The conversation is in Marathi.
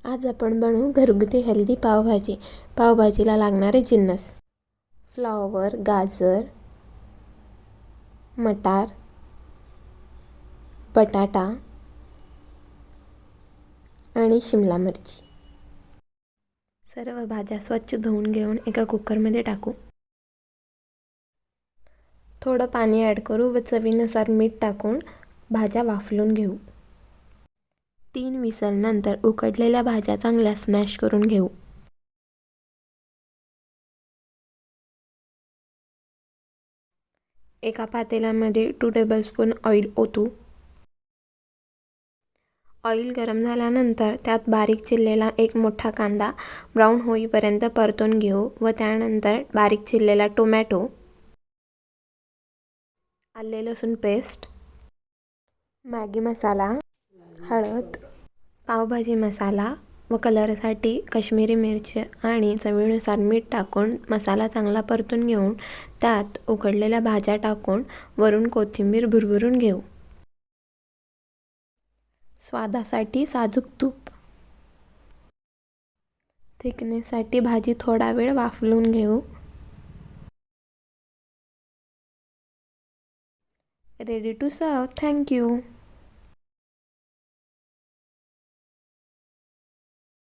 आज आपण बनवू घरगुती हेल्दी पावभाजी. पावभाजीला लागणारे जिन्नस: फ्लॉवर, गाजर, मटार, बटाटा आणि शिमला मिरची. सर्व भाज्या स्वच्छ धुवून घेऊन एका कुकरमध्ये टाकू. थोडं पाणी ॲड करू व चवीनुसार मीठ टाकून भाज्या वाफलून घेऊ. 3 विसल नंतर उकडलेल्या भाज्या चांगल्या स्मॅश करून घेऊ. एका पातेल्यामध्ये 2 टेबलस्पून ऑइल ओतू. ऑइल गरम झाल्यानंतर त्यात बारीक चिरलेला एक मोठा कांदा ब्राऊन होईपर्यंत परतून घेऊ व त्यानंतर बारीक चिरलेला टोमॅटो, आले लसूण पेस्ट, मॅगी मसाला, हळद, पावभाजी मसाला व कलरसाठी काश्मीरी मिरची आणि चवीनुसार मीठ टाकून मसाला चांगला परतून घेऊन त्यात उकडलेल्या भाज्या टाकून वरून कोथिंबीर भुरभुरून घेऊ. स्वादासाठी साजूक तूप. थिकनेससाठी भाजी थोडा वेळ वाफलून घेऊ. Ready to serve. Thank you.